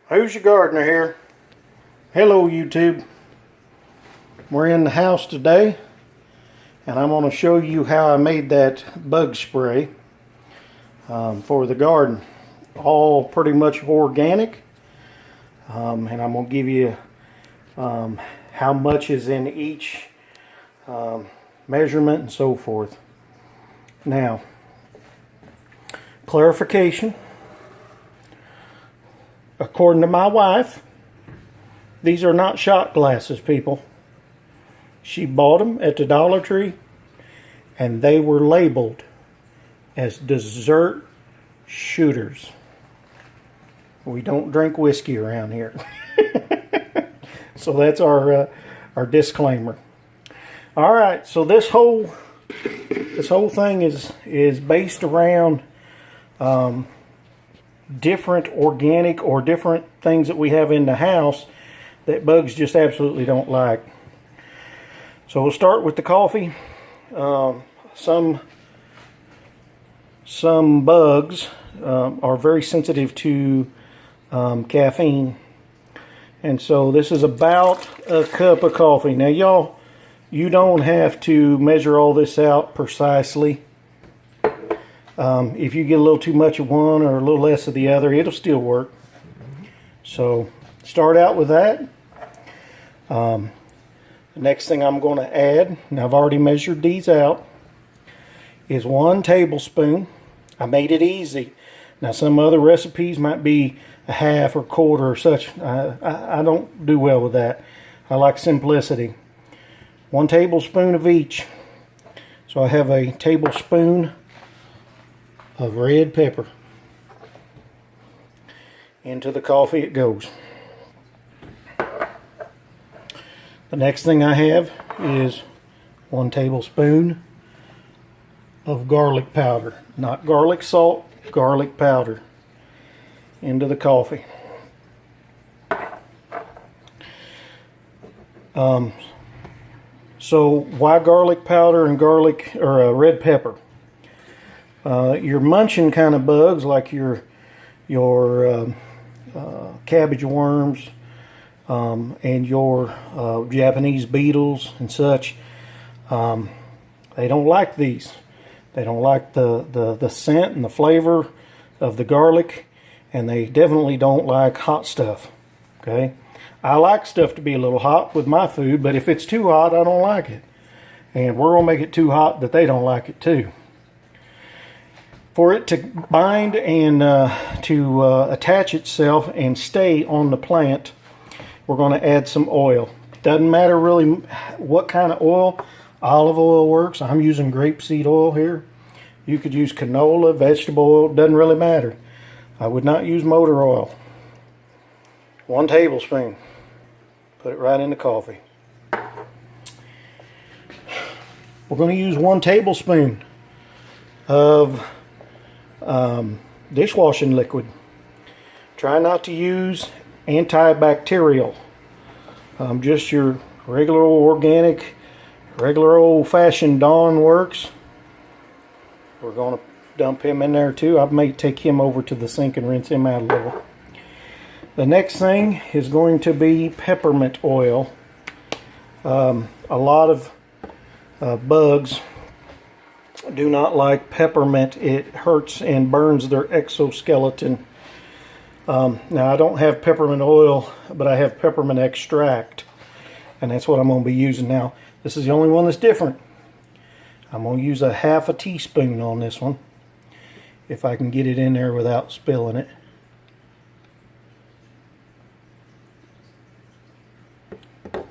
Who's your gardener here? Hello YouTube. We're in the house today and I'm going to show you how I made that bug spray for the garden. All pretty much organic, and I'm going to give you how much is in each measurement and so forth. Now, clarification. According to my wife, these are not shot glasses, people. She bought them at the Dollar Tree and they were labeled as dessert shooters. We don't drink whiskey around here. So that's our disclaimer. All right, so this whole thing is based around different organic or different things that we have in the house that bugs just absolutely don't like. So we'll start with the coffee. Some bugs are very sensitive to caffeine, and so this is about a cup of coffee. Now y'all, you don't have to measure all this out precisely. If you get a little too much of one or a little less of the other, it'll still work. So start out with that. The next thing I'm going to add, and I've already measured these out, is 1 tablespoon. I made it easy. Now some other recipes might be a half or quarter or such. I don't do well with that. I like simplicity. 1 tablespoon of each. So I have a tablespoon of red pepper. Into the coffee it goes. The next thing I have is 1 tablespoon of garlic powder. Not garlic salt, garlic powder. Into the coffee. So why garlic powder and garlic or red pepper? Your munching kind of bugs, like your cabbage worms and your Japanese beetles and such, they don't like these. They don't like the scent and the flavor of the garlic, and they definitely don't like hot stuff. Okay, I like stuff to be a little hot with my food, but if it's too hot, I don't like it. And we're gonna make it too hot that they don't like it too. For it to bind and to attach itself and stay on the plant, we're going to add some oil. Doesn't matter really what kind of oil. Olive oil works. I'm using grapeseed oil here. You could use canola, vegetable oil. Doesn't really matter. I would not use motor oil. 1 tablespoon. Put it right in the coffee. We're going to use 1 tablespoon of dishwashing liquid. Try not to use antibacterial. Just your regular old organic, regular old-fashioned Dawn works. We're going to dump him in there too. I may take him over to the sink and rinse him out a little. The next thing is going to be peppermint oil. A lot of bugs do not like peppermint. It hurts and burns their exoskeleton. Now I don't have peppermint oil, but I have peppermint extract, and that's what I'm going to be using now. This is the only one that's different. I'm going to use a half a teaspoon on this one, if I can get it in there without spilling it.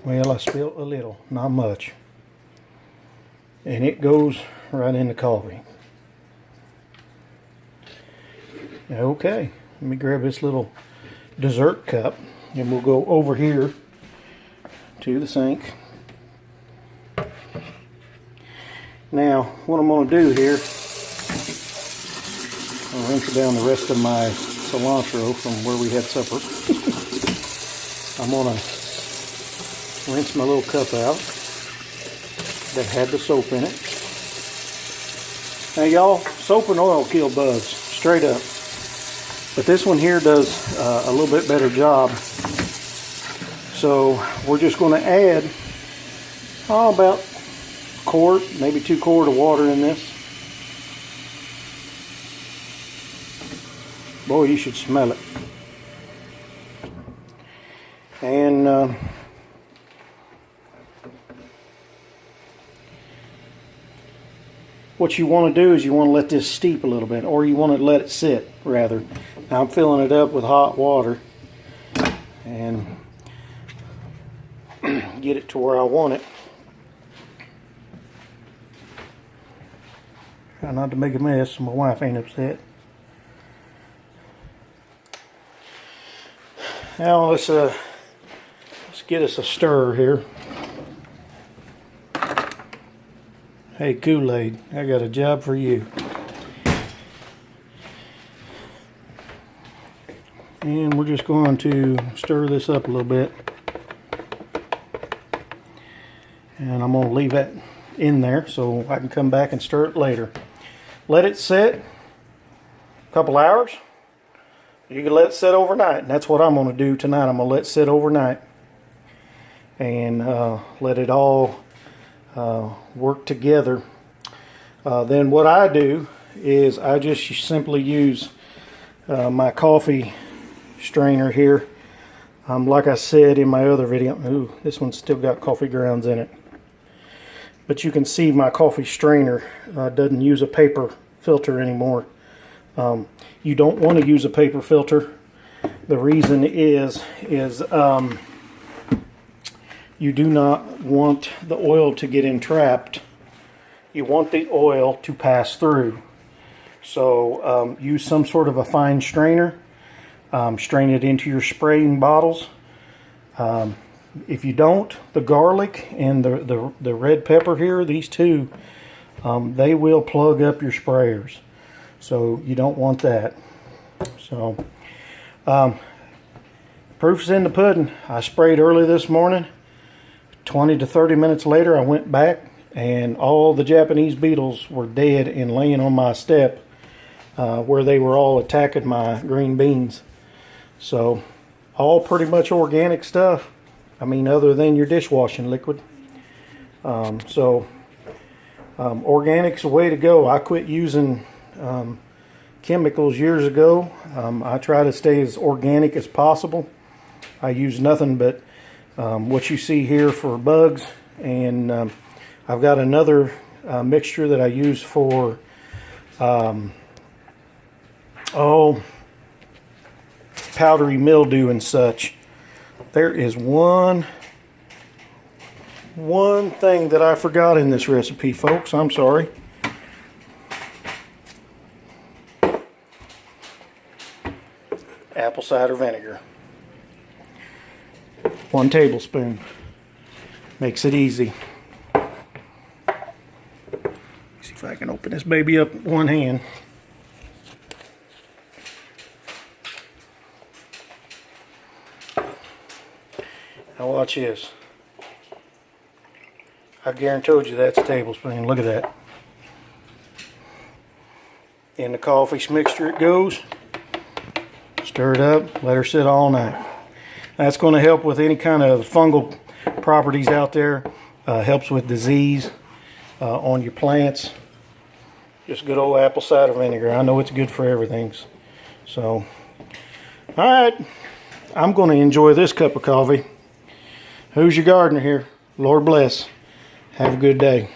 Well, I spilled a little, not much. And it goes right in the coffee. Okay, let me grab this little dessert cup and we'll go over here to the sink. Now, what I'm going to do here, I'll rinse down the rest of my cilantro from where we had supper. I'm going to rinse my little cup out that had the soap in it. Now y'all, soap and oil kill bugs, straight up. But this one here does a little bit better job. So we're just going to add about a quart, maybe 2 quarts of water in this. Boy, you should smell it. And what you want to do is you want to let this steep a little bit, or you want to let it sit rather. Now I'm filling it up with hot water and get it to where I want it. Try not to make a mess so my wife ain't upset. Now let's get us a stir here. Hey Kool-Aid, I got a job for you. And we're just going to stir this up a little bit. And I'm going to leave that in there so I can come back and stir it later. Let it sit a couple hours. You can let it sit overnight. And that's what I'm going to do tonight. I'm going to let it sit overnight. And let it all work together. Then what I do is I just simply use my coffee strainer here. Like I said in my other video, ooh, this one's still got coffee grounds in it. But you can see my coffee strainer doesn't use a paper filter anymore. You don't want to use a paper filter. The reason is you do not want the oil to get entrapped. You want the oil to pass through. So use some sort of a fine strainer. Strain it into your spraying bottles. If you don't, the garlic and the red pepper here, these two, they will plug up your sprayers. So you don't want that. So proof's in the pudding. I sprayed early this morning. 20 to 30 minutes later, I went back and all the Japanese beetles were dead and laying on my step where they were all attacking my green beans. So all pretty much organic stuff. I mean, other than your dishwashing liquid. Organic's the way to go. I quit using chemicals years ago. I try to stay as organic as possible. I use nothing but what you see here for bugs, and I've got another mixture that I use for powdery mildew and such. There is one thing that I forgot in this recipe, folks. I'm sorry. Apple cider vinegar. 1 tablespoon. Makes it easy. See if I can open this baby up with one hand. Now watch this. I guarantee you that's a tablespoon. Look at that. In the coffee mixture it goes. Stir it up. Let her sit all night. That's going to help with any kind of fungal properties out there. Helps with disease on your plants. Just good old apple cider vinegar. I know it's good for everything. So, alright. I'm going to enjoy this cup of coffee. Who's your gardener here? Lord bless. Have a good day.